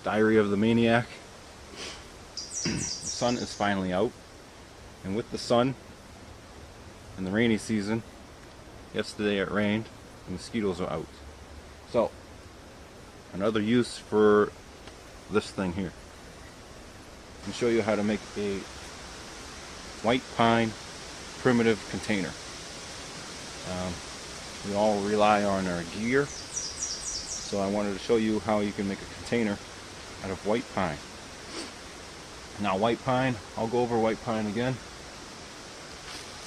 Diary of the Maniac. The sun is finally out, and with the sun in the rainy season, yesterday it rained, the mosquitoes are out. So, another use for this thing here. I'll show you how to make a white pine primitive container. We all rely on our gear, so I wanted to show you how you can make a container out of white pine. Now white pine, I'll go over white pine again.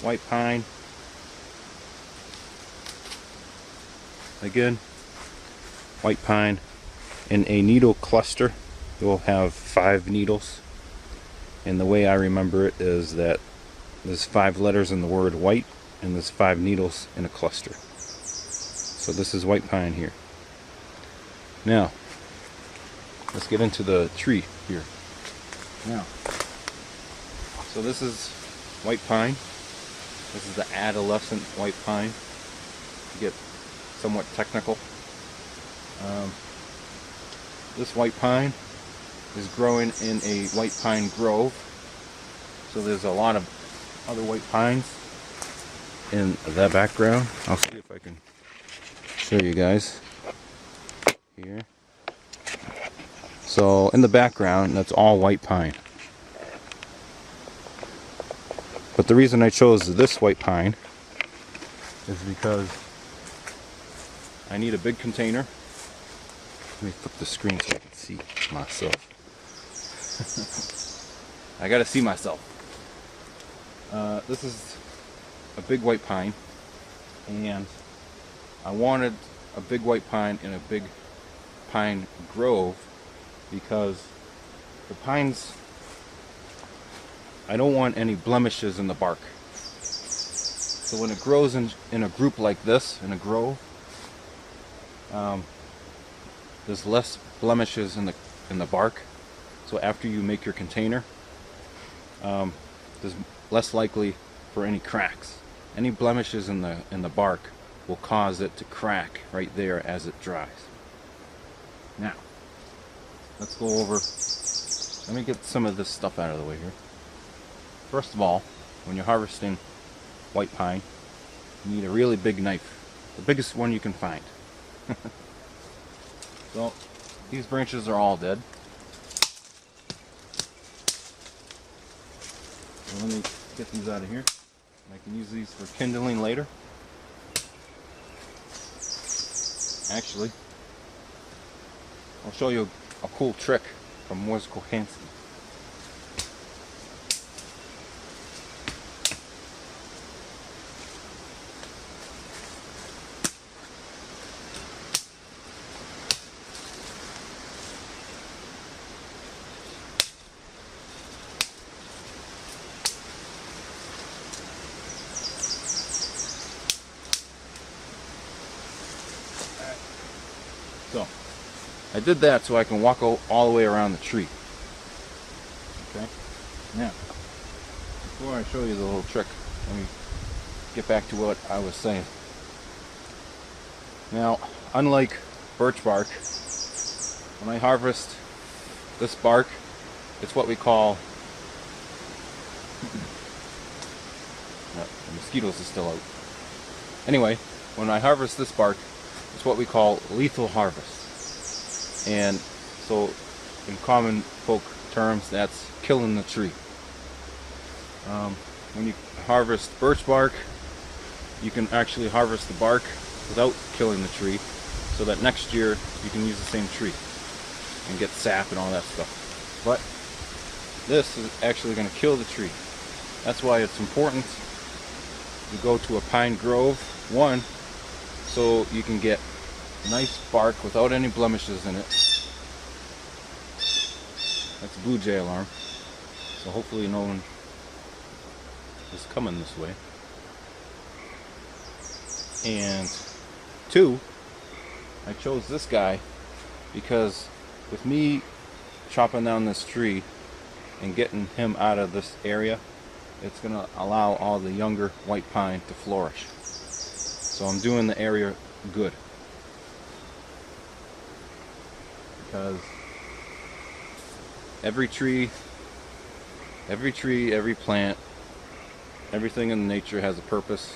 White pine, again, white pine in a needle cluster, you'll have 5 needles, and the way I remember it is that there's 5 letters in the word white and there's 5 needles in a cluster. So this is white pine here. Now let's get into the tree here. Now, so this is white pine. This is the adolescent white pine, to get somewhat technical. This white pine is growing in a white pine grove, so there's a lot of other white pines in the background. I'll see if I can show you guys here. So in the background, that's all white pine. But the reason I chose this white pine is because I need a big container. Let me flip the screen so I can see myself. I gotta see myself. This is a big white pine, and I wanted a big white pine in a big pine grove because the pines, I don't want any blemishes in the bark. So when it grows in a group like this, in a grove, there's less blemishes in the bark. So after you make your container, there's less likely for any cracks. Any blemishes in the bark will cause it to crack right there as it dries. Now, let's go over, let me get some of this stuff out of the way here. First of all, when you're harvesting white pine, you need a really big knife, the biggest one you can find. So, these branches are all dead. So let me get these out of here. I can use these for kindling later. Actually, I'll show you a cool trick from Morse Kohansky. So, I did that so I can walk all the way around the tree. Okay? Now, before I show you the little trick, let me get back to what I was saying. Now, unlike birch bark, when I harvest this bark, it's what we call... No, the mosquitoes are still out. Anyway, when I harvest this bark, it's what we call lethal harvest. And so, in common folk terms, that's killing the tree. When you harvest birch bark, you can actually harvest the bark without killing the tree, so that next year you can use the same tree and get sap and all that stuff. But this is actually going to kill the tree. That's why it's important to go to a pine grove, one, so you can get nice bark without any blemishes in it. That's a blue jay alarm, so hopefully no one is coming this way. And 2, I chose this guy because with me chopping down this tree and getting him out of this area, it's going to allow all the younger white pine to flourish. So I'm doing the area good, because every tree, every plant, everything in nature has a purpose,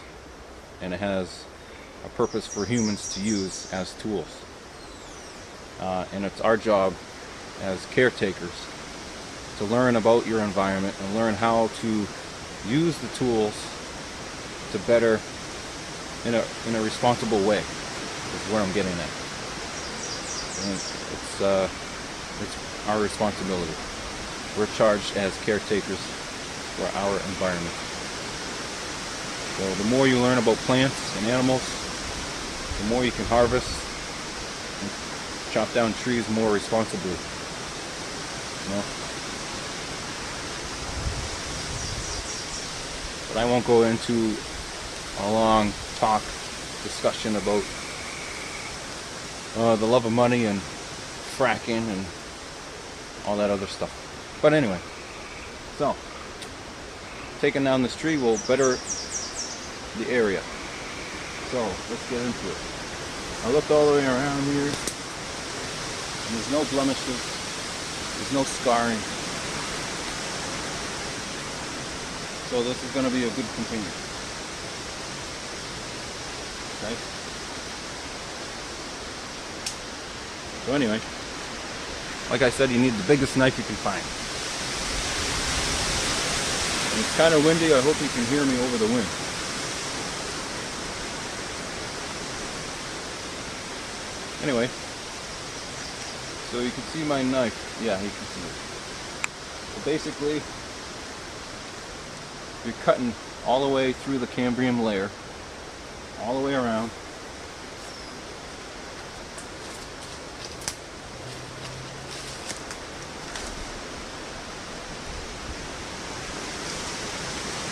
and it has a purpose for humans to use as tools. And it's our job as caretakers to learn about your environment and learn how to use the tools to better in a responsible way is where I'm getting at. And it's our responsibility. We're charged as caretakers for our environment. So the more you learn about plants and animals, the more you can harvest and chop down trees more responsibly. You know? But I won't go into a long talk discussion about the love of money and fracking and all that other stuff. But anyway, so taking down this tree will better the area. So let's get into it. I looked all the way around here, and there's no blemishes, there's no scarring. So this is going to be a good container. Okay. So anyway, like I said, you need the biggest knife you can find. And it's kind of windy. I hope you can hear me over the wind. Anyway, so you can see my knife. Yeah, you can see it. So basically, you're cutting all the way through the cambium layer, all the way around.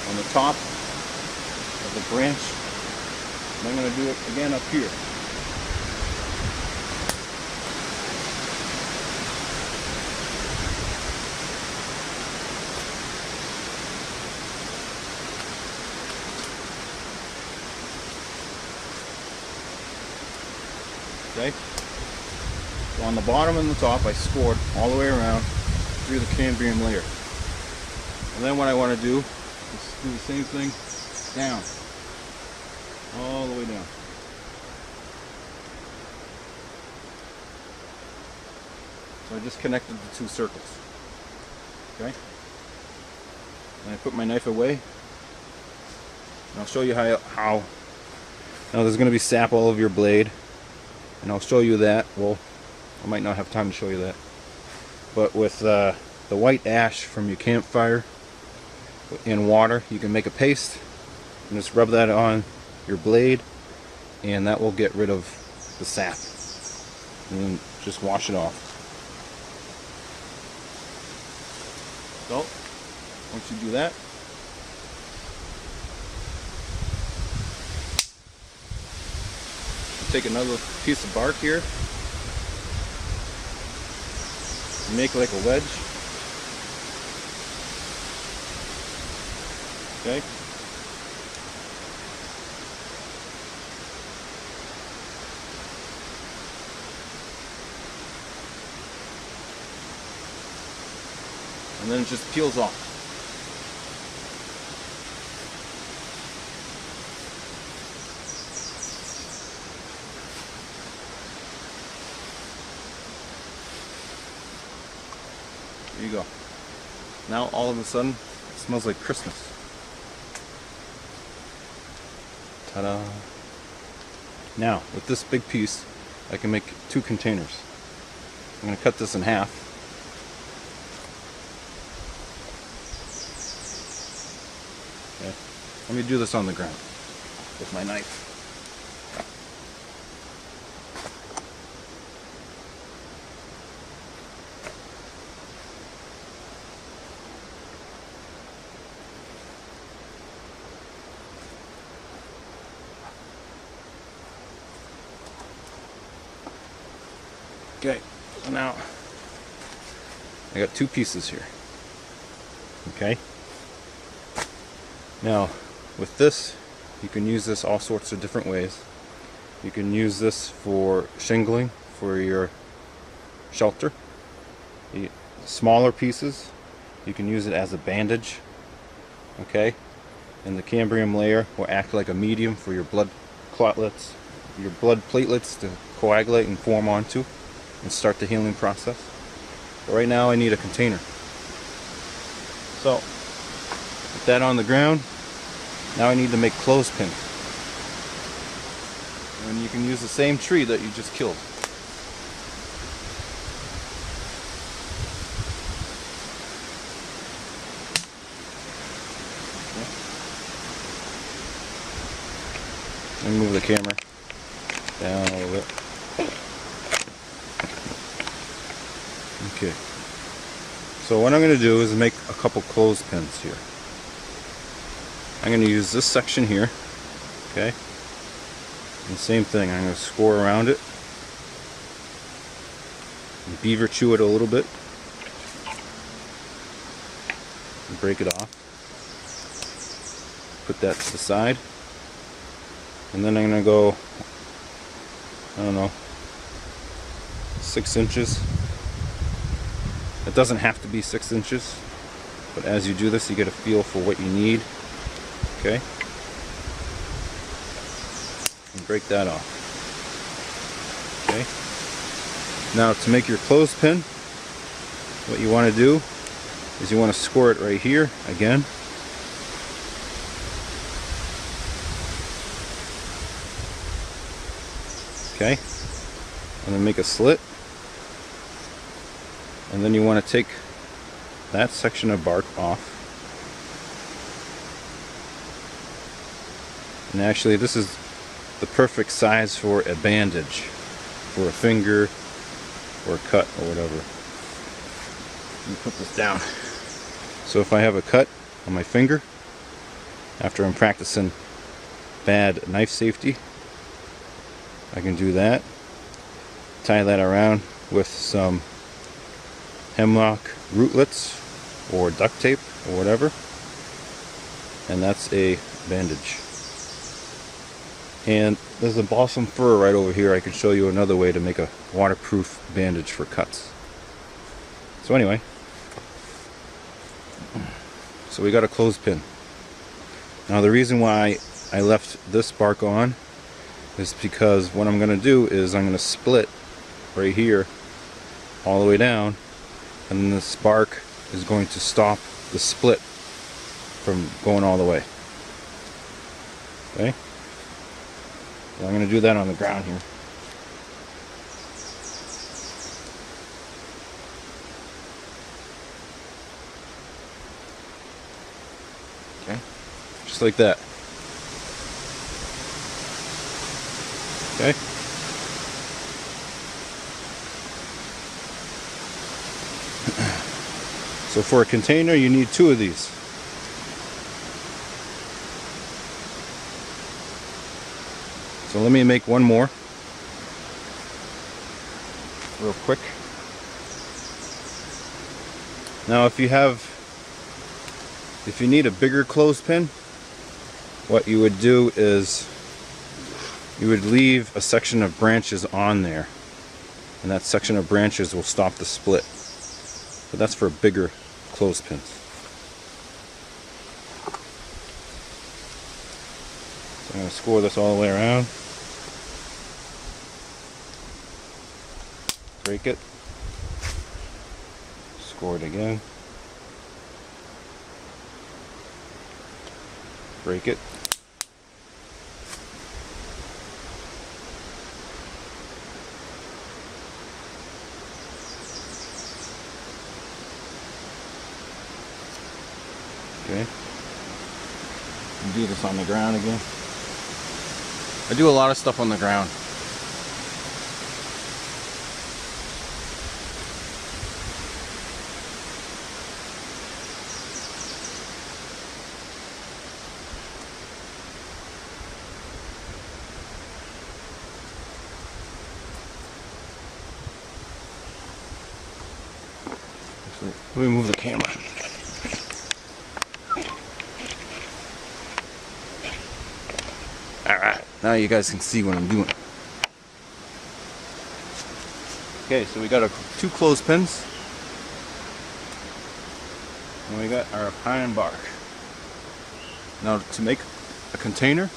On the top of the branch, and I'm going to do it again up here. Okay, so on the bottom and the top I scored all the way around through the cambium layer. And then what I want to do is do the same thing down, all the way down. So I just connected the two circles. Okay, and I put my knife away, and I'll show you how now there's going to be sap all over your blade. And I'll show you that. Well, I might not have time to show you that. But with the white ash from your campfire in water, you can make a paste and just rub that on your blade, and that will get rid of the sap. And then just wash it off. So, once you do that, take another piece of bark here, make like a wedge. Okay. And then it just peels off. There you go. Now all of a sudden it smells like Christmas. Ta-da! Now with this big piece I can make 2 containers. I'm going to cut this in half. Okay. Let me do this on the ground with my knife. Okay, so now I got 2 pieces here. Okay. Now with this, you can use this all sorts of different ways. You can use this for shingling for your shelter. smaller pieces, you can use it as a bandage. Okay, and the cambrium layer will act like a medium for your blood clotlets, your blood platelets to coagulate and form onto and start the healing process. But right now I need a container. So, put that on the ground. Now I need to make clothespins. And you can use the same tree that you just killed. Let me move the camera down a little bit. Okay. So what I'm going to do is make a couple clothespins here. I'm going to use this section here. Okay. And same thing, I'm going to score around it. And beaver chew it a little bit. And break it off. Put that to the side. And then I'm going to go, I don't know, 6 inches. It doesn't have to be 6 inches, but as you do this, you get a feel for what you need. Okay? And break that off. Okay? Now, to make your clothespin, what you want to do is you want to score it right here again. Okay, and then make a slit, and then you want to take that section of bark off, and actually this is the perfect size for a bandage, for a finger or a cut or whatever. Let me put this down. So if I have a cut on my finger after I'm practicing bad knife safety, I can do that, tie that around with some hemlock rootlets or duct tape or whatever, and that's a bandage. And there's a balsam fir right over here. I can show you another way to make a waterproof bandage for cuts. So anyway, so we got a clothespin. Now the reason why I left this bark on is because what I'm going to do is I'm going to split right here all the way down, and then this bark is going to stop the split from going all the way. Okay? So I'm going to do that on the ground here. Okay? Just like that. Okay. So for a container, you need 2 of these. So let me make one more real quick. Now if you need a bigger clothespin, what you would do is you would leave a section of branches on there, and that section of branches will stop the split. But that's for bigger clothespins. So I'm going to score this all the way around. Break it. Score it again. Break it. Okay. Do this on the ground again. I do a lot of stuff on the ground. Actually, let me move the camera. Alright, now you guys can see what I'm doing. Okay, so we got 2 clothespins. And we got our pine bark. Now to make a container,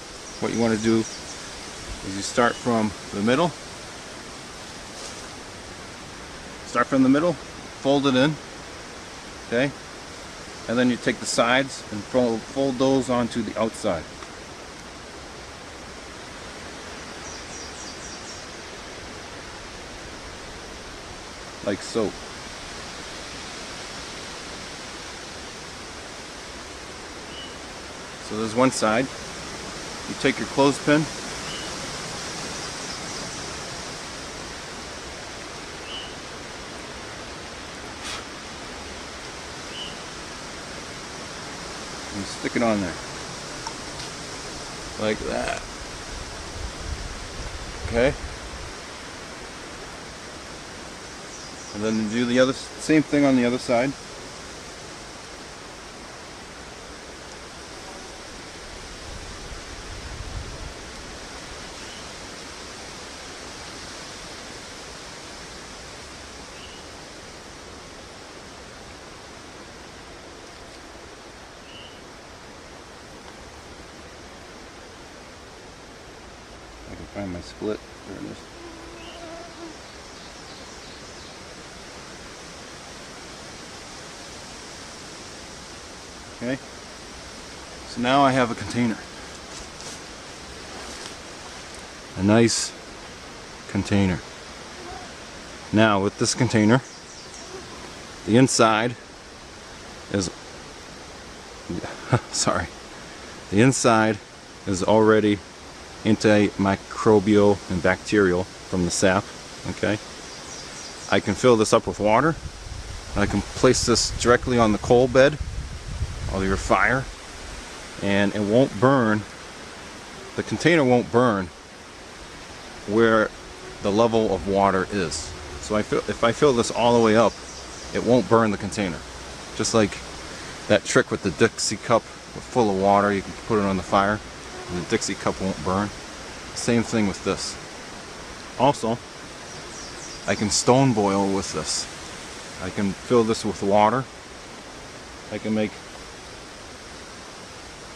what you want to do is you start from the middle. Fold it in, okay? And then you take the sides and fold those onto the outside. Like so. So there's one side. You take your clothespin, and stick it on there. Like that. Okay? And then do the same thing on the other side. I can find my split. There it is. Okay, so now I have a container. A nice container. Now with this container, the inside is sorry. The inside is already antimicrobial and bacterial from the sap. Okay, I can fill this up with water. I can place this directly on the coal bed or your fire, and it won't burn. The container won't burn where the level of water is. So if I fill this all the way up, it won't burn the container. Just like that trick with the Dixie cup full of water, you can put it on the fire and the Dixie cup won't burn. Same thing with this. Also, I can stone boil with this. I can fill this with water. I can make,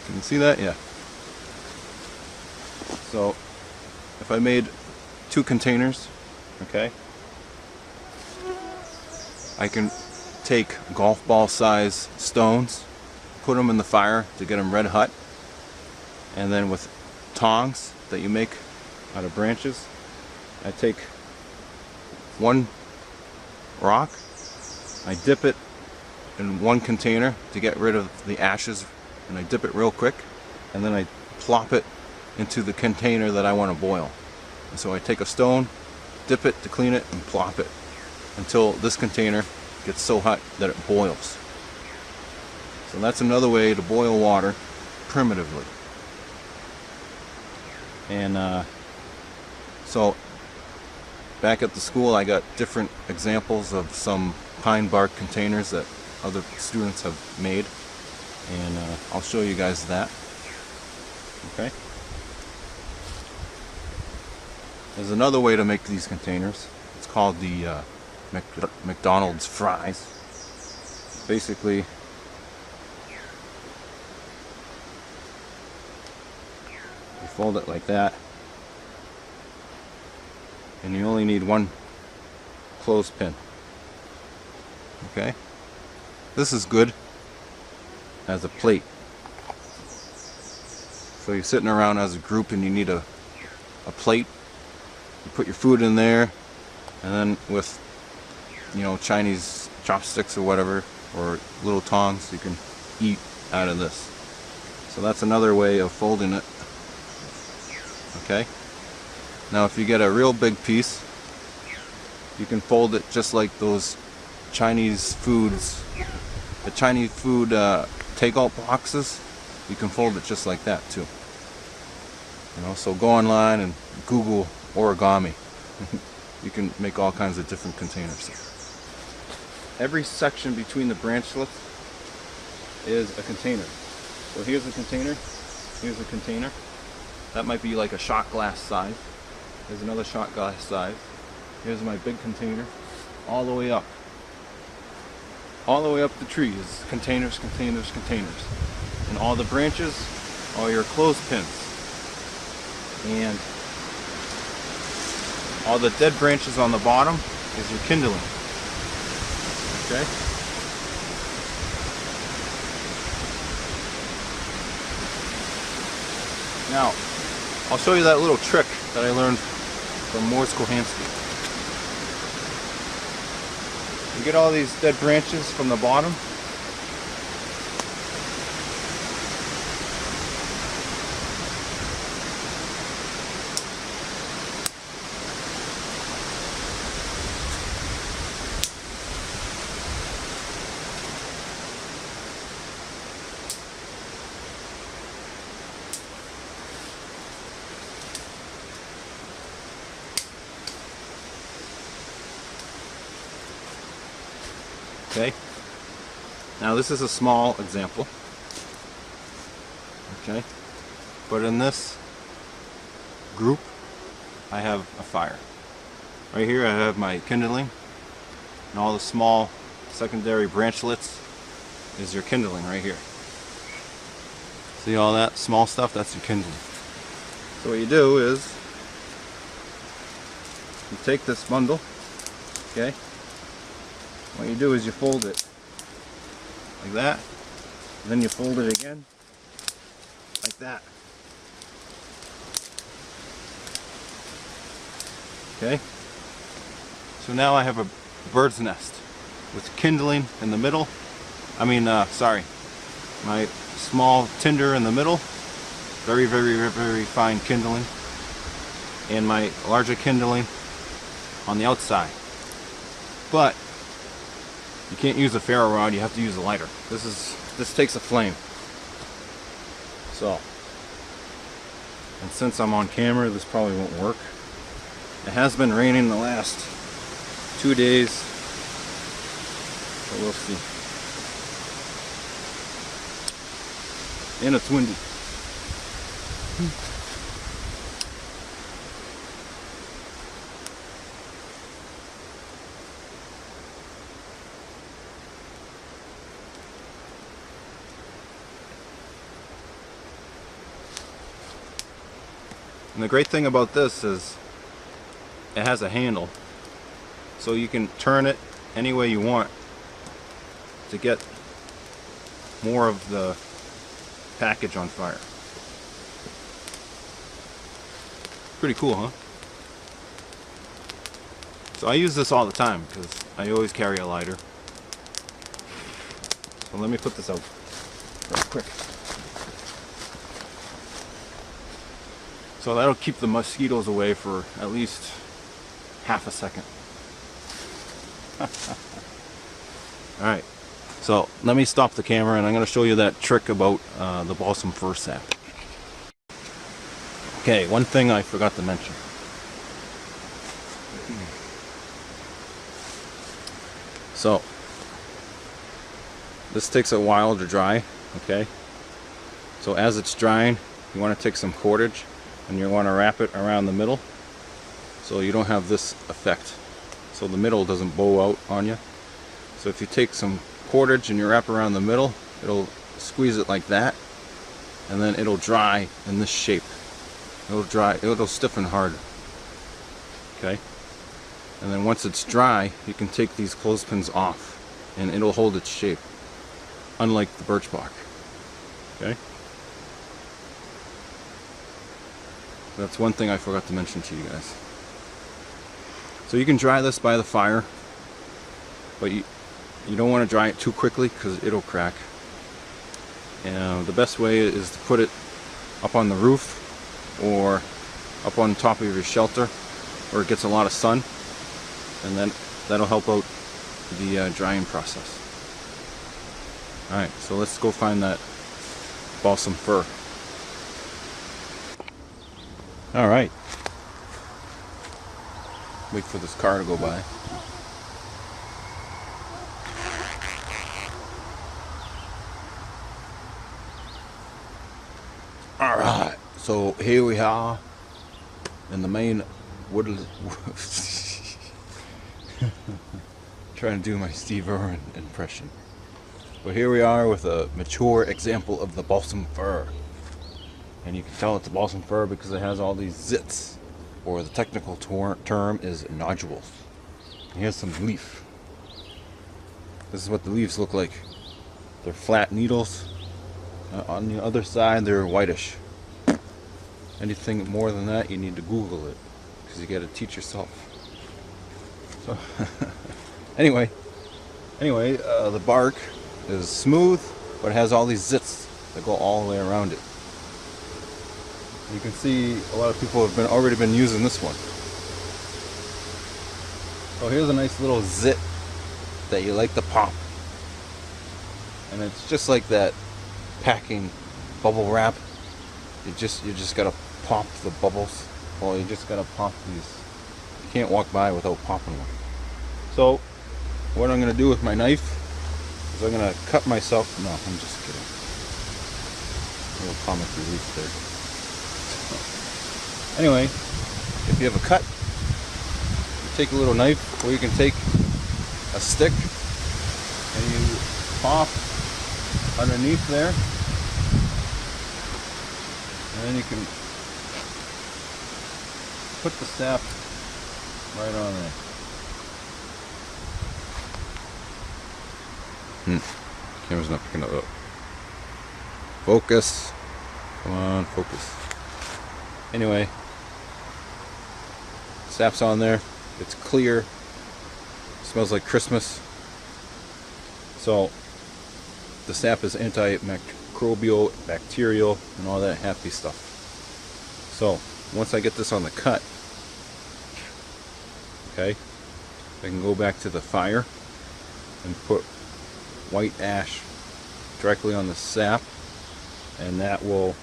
can you see that? Yeah. So if I made 2 containers, okay, I can take golf ball size stones, put them in the fire to get them red hot, and then with tongs that you make out of branches, I take one rock, I dip it in one container to get rid of the ashes, and I dip it real quick, and then I plop it into the container that I want to boil. And so I take a stone, dip it to clean it, and plop it until this container gets so hot that it boils. So that's another way to boil water primitively. And so back at the school I got different examples of some pine bark containers that other students have made, and I'll show you guys that. Okay. There's another way to make these containers. It's called the McDonald's fries. Basically, you fold it like that, and you only need one clothespin. Okay? This is good as a plate. So you're sitting around as a group and you need a plate. You put your food in there, and then with, you know, Chinese chopsticks or whatever, or little tongs, you can eat out of this. So that's another way of folding it. Okay? Now if you get a real big piece, you can fold it just like those Chinese foods, the Chinese food takeout boxes. You can fold it just like that too. You know, so go online and Google origami. You can make all kinds of different containers. Every section between the branchlets is a container. So here's a container, here's a container. That might be like a shot glass size. There's another shot glass size. Here's my big container, all the way up. all the way up the tree is containers, containers, containers. And all the branches are your clothespins. And all the dead branches on the bottom is your kindling. Okay? Now, I'll show you that little trick that I learned from Morris Kohansky. You get all these dead branches from the bottom. Okay, now this is a small example, okay, but in this group I have a fire. Right here I have my kindling, and all the small secondary branchlets is your kindling right here. See all that small stuff? That's your kindling. So what you do is you take this bundle, okay? What you do is you fold it like that, and then you fold it again like that. Okay? So now I have a bird's nest with kindling in the middle. My small tinder in the middle, very, very, very fine kindling, and my larger kindling on the outside. But you can't use a ferro rod, you have to use a lighter. This takes a flame. So, and since I'm on camera, this probably won't work. It has been raining the last 2 days, so we'll see. And it's windy. And the great thing about this is it has a handle, so you can turn it any way you want to get more of the package on fire. Pretty cool, huh? So I use this all the time because I always carry a lighter. So let me put this out real quick. So that'll keep the mosquitoes away for at least half a second. Alright, so let me stop the camera and I'm going to show you that trick about the balsam fir sap. Okay, one thing I forgot to mention. So, this takes a while to dry, okay? So as it's drying, you want to take some cordage and you want to wrap it around the middle so you don't have this effect, so the middle doesn't bow out on you. So if you take some cordage and you wrap around the middle, it'll squeeze it like that, and then it'll dry in this shape. It'll stiffen hard. Okay, and then once it's dry, you can take these clothespins off and it'll hold its shape, unlike the birch bark. Okay, that's one thing I forgot to mention to you guys. So you can dry this by the fire, but you don't want to dry it too quickly because it'll crack. And the best way is to put it up on the roof or up on top of your shelter where it gets a lot of sun, and then that'll help out the drying process. Alright, so let's go find that balsam fir. Alright. Wait for this car to go by. Alright, so here we are in the main woodland. trying to do my Steve Irwin impression. But here we are with a mature example of the balsam fir. And you can tell it's a balsam fir because it has all these zits, or the technical term is nodules. Here's some leaf. This is what the leaves look like. They're flat needles. On the other side, they're whitish. Anything more than that, you need to Google it, because you got to teach yourself. So, anyway, the bark is smooth, but it has all these zits that go all the way around it. You can see a lot of people have already been using this one. So here's a nice little zit that you like to pop, and it's just like that packing bubble wrap. You just gotta pop the bubbles. Well, you just gotta pop these. You can't walk by without popping one. So what I'm gonna do with my knife is I'm gonna cut myself. No, I'm just kidding. A little comic relief there. Anyway, if you have a cut, you take a little knife, or you can take a stick and you pop underneath there, and then you can put the sap right on there. Camera's not picking it up. Focus. Come on, focus. Anyway, sap's on there. It's clear. Smells like Christmas. So the sap is antimicrobial, bacterial, and all that happy stuff. So once I get this on the cut, okay, I can go back to the fire and put white ash directly on the sap, and that will,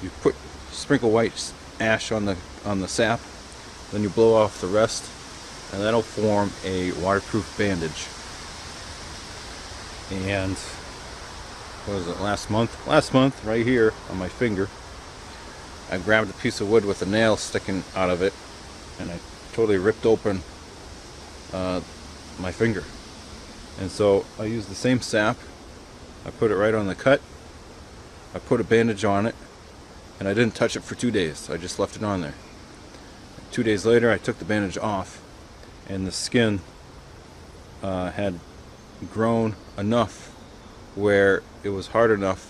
you sprinkle white ash on the sap, then you blow off the rest, and that'll form a waterproof bandage. And what was it, last month right here on my finger, I grabbed a piece of wood with a nail sticking out of it, and I totally ripped open my finger. And so I used the same sap, I put it right on the cut, I put a bandage on it, and I didn't touch it for 2 days. I just left it on there. 2 days later, I took the bandage off, and the skin had grown enough where it was hard enough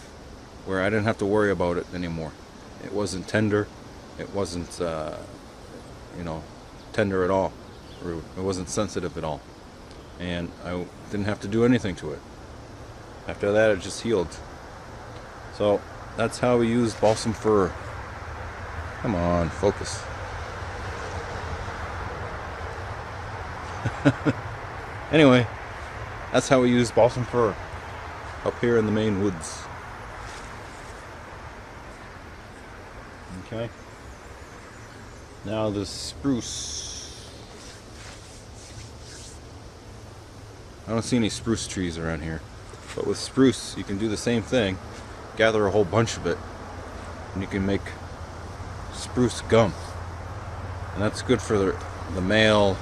where I didn't have to worry about it anymore. It wasn't tender. It wasn't, tender at all. Or it wasn't sensitive at all. And I didn't have to do anything to it. After that, it just healed. So that's how we use balsam fir. Come on, focus. Anyway, that's how we use balsam fir up here in the Maine woods. Okay. Now the spruce. I don't see any spruce trees around here. But with spruce, you can do the same thing. Gather a whole bunch of it, and you can make spruce gum. And that's good for the male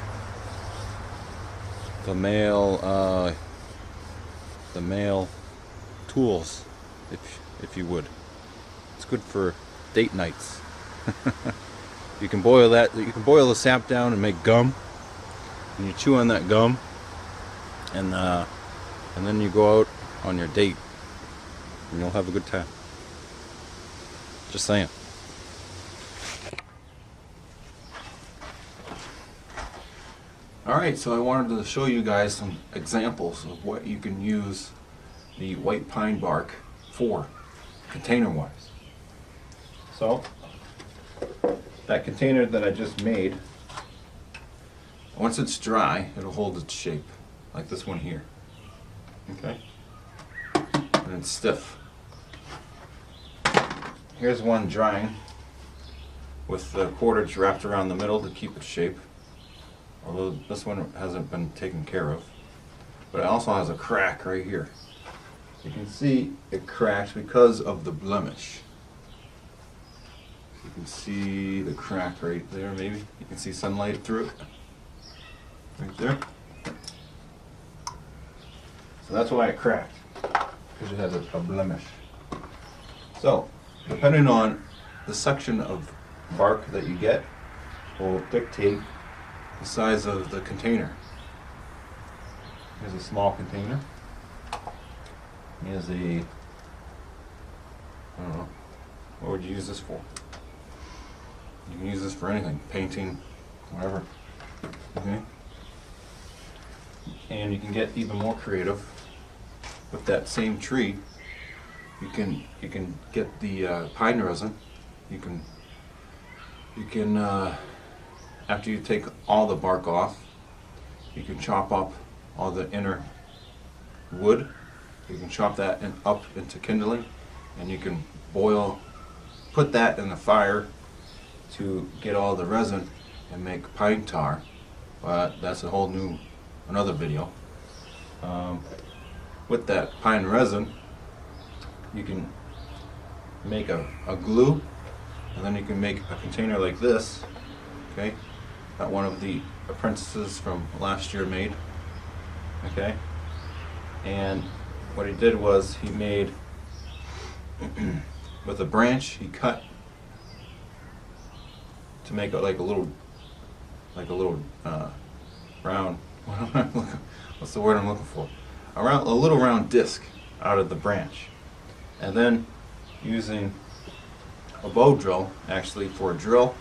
tools, if you would. It's good for date nights. You can boil the sap down and make gum, and you chew on that gum, and then you go out on your date and you'll have a good time. Just saying. Alright, so I wanted to show you guys some examples of what you can use the white pine bark for, container-wise. So, that container that I just made, once it's dry, it'll hold its shape, like this one here. Okay? And it's stiff. Here's one drying with the cordage wrapped around the middle to keep its shape. Although this one hasn't been taken care of. But it also has a crack right here. You can see it cracked because of the blemish. You can see the crack right there, maybe. You can see sunlight through it. Right there. So that's why it cracked, because it has a blemish. So, depending on the section of bark that you get will dictate the size of the container. Here's a small container. Here's a, I don't know, what would you use this for? You can use this for anything, painting, whatever. Okay? And you can get even more creative with that same tree. You can get the pine resin. You can after you take all the bark off, you can chop up all the inner wood. You can chop that up into kindling, and you can put that in the fire to get all the resin and make pine tar. But that's a whole another video. With that pine resin, you can make a glue, and then you can make a container like this. Okay, that one of the apprentices from last year made. Okay, and what he did was he made with a branch he cut to make like a little round. What's the word I'm looking for? A little round disc out of the branch, and then using a bow drill, actually for a drill,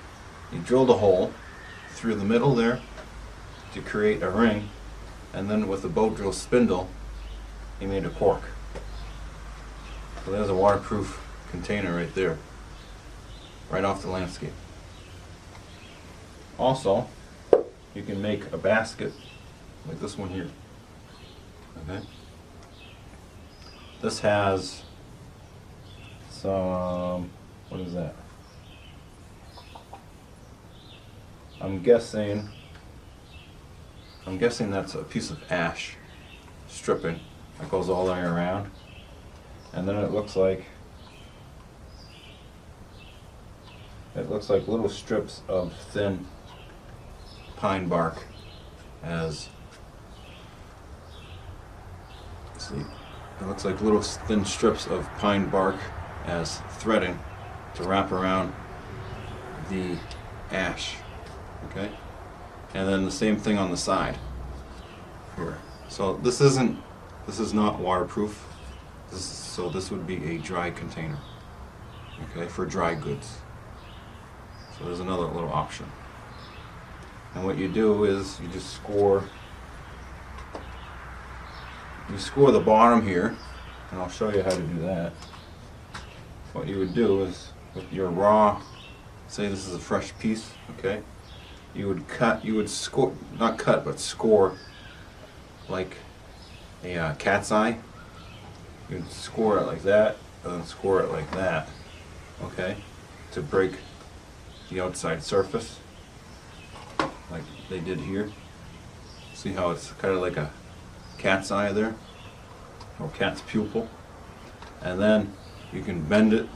he drilled a hole through the middle there to create a ring, and then with a bow drill spindle he made a cork. So there's a waterproof container right there, right off the landscape. Also, you can make a basket like this one here. Okay. This has some, what is that? I'm guessing that's a piece of ash stripping that goes all the way around, and then it looks like little strips of thin pine bark as, see, it looks like little thin strips of pine bark as threading to wrap around the ash. Okay, and then the same thing on the side here. So this is not waterproof. So this would be a dry container. Okay, for dry goods. So there's another little option. And what you do is you just score the bottom here, and I'll show you how to do that. What you would do is with your raw, say this is a fresh piece, okay? You would score, not cut, but score like a cat's eye. You'd score it like that, and then score it like that, okay? To break the outside surface, like they did here. See how it's kind of like a cat's eye there, or cat's pupil. And then you can bend it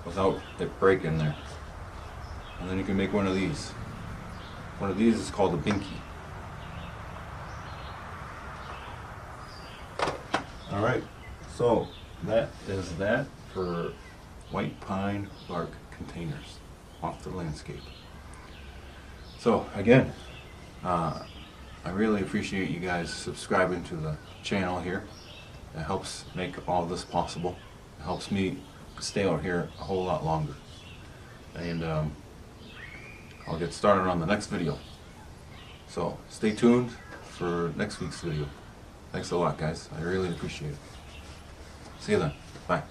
without it breaking there. And then you can make one of these. One of these is called a binky. Alright, so that is that for white pine bark containers off the landscape. So again, I really appreciate you guys subscribing to the channel here. It helps make all this possible. It helps me stay out here a whole lot longer. And I'll get started on the next video. So stay tuned for next week's video. Thanks a lot, guys. I really appreciate it. See you then. Bye.